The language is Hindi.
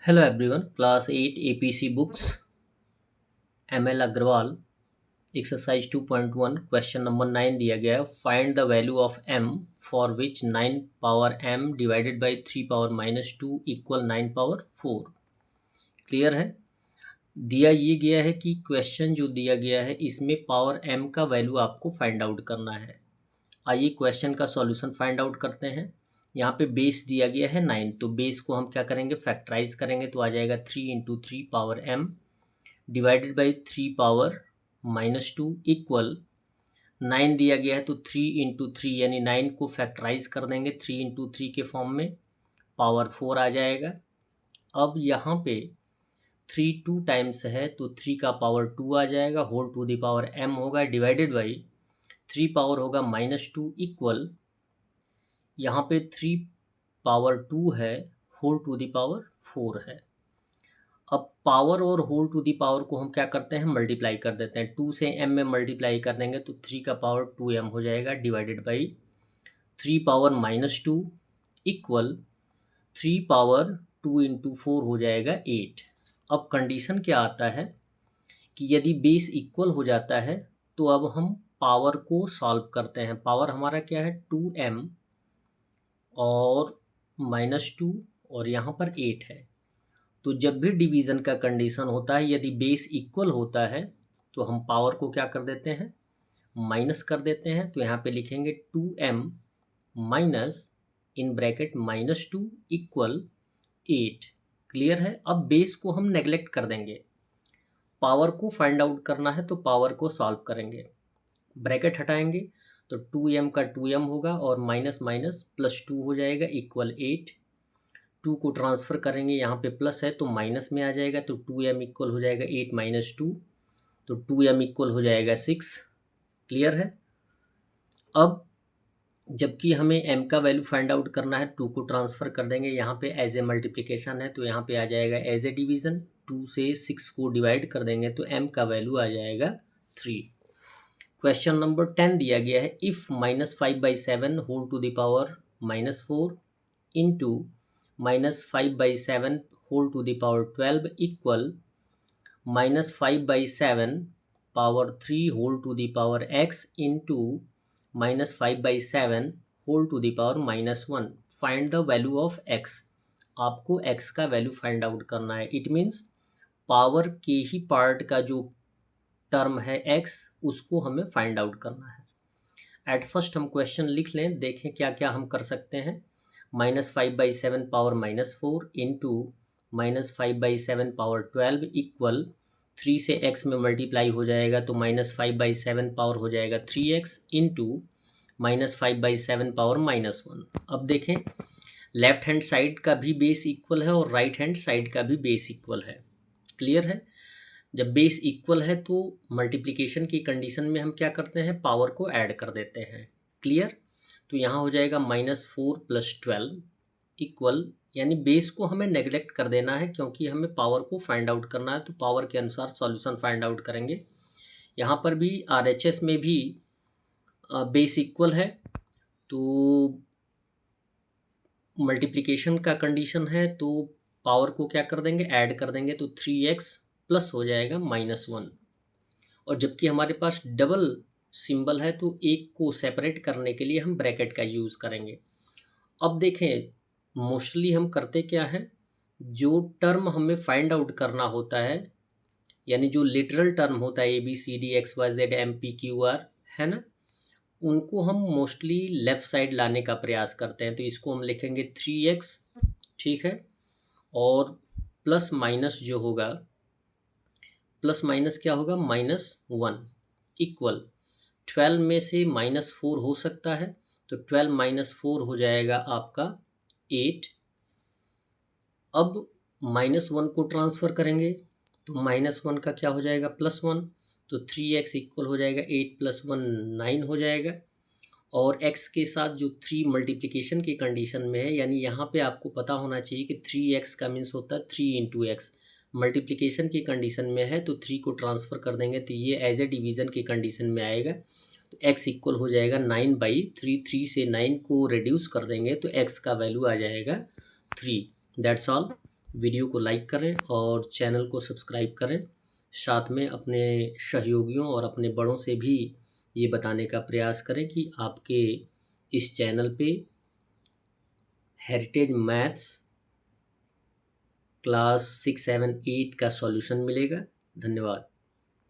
Hello everyone, class 8 APC books ML Agarwal exercise 2.1 question number 9 दिया गया है। Find the value of m for which 9 power m divided by 3 power -2 equal 9 power 4। Clear है। दिया ये गया है कि क्वेश्चन जो दिया गया है इसमें पावर m का वैल्यू आपको फाइंड आउट करना है। आइए क्वेश्चन का सॉल्यूशन फाइंड आउट करते हैं। यहाँ पे बेस दिया गया है 9, तो बेस को हम क्या करेंगे, फैक्टराइज करेंगे तो आ जाएगा 3 into 3 power m divided by 3 power -2 equal 9 दिया गया है तो 3 इंटू 3 यानी 9 को फैक्टराइज कर देंगे 3 इंटू 3 के फॉर्म में, पावर 4 आ जाएगा। अब यहाँ पे 3 2 टाइम्स है तो 3 का पावर 2 आ जाएगा, whole to the power m होगा डिवाइडेड बाई 3 पावर होगा -2 इक्वल यहाँ पे 3 पावर 2 है, होल टू द पावर 4 है। अब पावर और होल टू दी पावर को हम क्या करते हैं, मल्टीप्लाई कर देते हैं। 2 से m में मल्टीप्लाई कर देंगे तो 3 का पावर 2m हो जाएगा divided by 3 power -2 equal 3 power 2 into 4 हो जाएगा 8। अब कंडीशन क्या आता है कि यदि बेस इक्वल हो जाता है तो अब हम पावर को सॉल्व करते हैं। पावर हमारा क्या है 2m और -2 और यहाँ पर 8 है। तो जब भी डिवीज़न का कंडीशन होता है, यदि बेस इक्वल होता है तो हम पावर को क्या कर देते हैं, माइनस कर देते हैं। तो यहाँ पे लिखेंगे 2m minus in bracket -2 equal 8। Clear है। अब बेस को हम नेगलेक्ट कर देंगे, पावर को फाइंड आउट करना है तो पावर को सॉल्व करेंगे। ब्रैकेट हटाएंगे तो 2m का 2m होगा और माइनस माइनस +2 हो जाएगा इक्वल 8। 2 को ट्रांसफ़र करेंगे, यहाँ पे प्लस है तो माइनस में आ जाएगा तो 2m इक्वल हो जाएगा 8 माइनस 2, तो 2m इक्वल हो जाएगा 6। क्लियर है। अब जबकि हमें m का वैल्यू फाइंड आउट करना है, 2 को ट्रांसफ़र कर देंगे, यहाँ पे एज ए मल्टीप्लिकेशन है तो यहाँ पे आ जाएगा एज ए डिवीज़न। 2 से 6 को डिवाइड कर देंगे तो m का वैल्यू आ जाएगा 3। क्वेश्चन नंबर 10 दिया गया है, if -5/7 whole to the power -4 into -5/7 whole to the power 12 equal -5/7 power 3 whole to the power x into -5/7 whole to the power -1। Find the value of x। आपको x का वैल्यू फाइंड आउट करना है। इट मीन्स पावर के ही पार्ट का जो टर्म है x, उसको हमें फाइंड आउट करना है। एट फर्स्ट हम क्वेश्चन लिख लें, देखें क्या क्या हम कर सकते हैं। -5/7 पावर -4 इंटू -5/7 पावर 12 इक्वल 3 से x में मल्टीप्लाई हो जाएगा तो -5/7 पावर हो जाएगा 3x इंटू -5/7 पावर -1। अब देखें, लेफ्ट हैंड साइड का भी बेस इक्वल है और राइट हैंड साइड का भी बेस इक्वल है। क्लियर है। जब बेस इक्वल है तो मल्टीप्लिकेशन की कंडीशन में हम क्या करते हैं, पावर को ऐड कर देते हैं। क्लियर। तो यहाँ हो जाएगा -4 + 12 इक्वल, यानी बेस को हमें नेगलेक्ट कर देना है क्योंकि हमें पावर को फाइंड आउट करना है, तो पावर के अनुसार सॉल्यूशन फाइंड आउट करेंगे। यहाँ पर भी RHS में भी बेस इक्वल है तो मल्टीप्लिकेशन का कंडीशन है तो पावर को क्या कर देंगे, ऐड कर देंगे तो 3x प्लस हो जाएगा -1। और जबकि हमारे पास डबल सिंबल है तो एक को सेपरेट करने के लिए हम ब्रैकेट का यूज़ करेंगे। अब देखें, मोस्टली हम करते क्या हैं, जो टर्म हमें फाइंड आउट करना होता है, यानी जो लिटरल टर्म होता है ABCD XYZ MPQR है ना, उनको हम मोस्टली लेफ़्ट साइड लाने का प्रयास करते हैं। तो इसको हम लिखेंगे 3x, ठीक है। और प्लस माइनस जो होगा, प्लस माइनस क्या होगा, -1 इक्वल 12 में से -4 हो सकता है तो 12 - 4 हो जाएगा आपका 8। अब -1 को ट्रांसफ़र करेंगे तो -1 का क्या हो जाएगा, +1, तो 3x इक्वल हो जाएगा 8 + 1 9 हो जाएगा। और x के साथ जो 3 मल्टीप्लिकेशन की कंडीशन में है, यानी यहाँ पे आपको पता होना चाहिए कि 3x का मीन्स होता है 3 इंटू एक्स। मल्टीप्लिकेशन की कंडीशन में है तो 3 को ट्रांसफ़र कर देंगे तो ये एज ए डिवीज़न की कंडीशन में आएगा। तो x इक्वल हो जाएगा 9/3। 3 से 9 को रिड्यूस कर देंगे तो x का वैल्यू आ जाएगा 3। That's all. वीडियो को लाइक करें और चैनल को सब्सक्राइब करें। साथ में अपने सहयोगियों और अपने बड़ों से भी ये बताने का प्रयास करें कि आपके इस चैनल पे हेरिटेज मैथ्स क्लास 6, 7, 8 का सॉल्यूशन मिलेगा। धन्यवाद।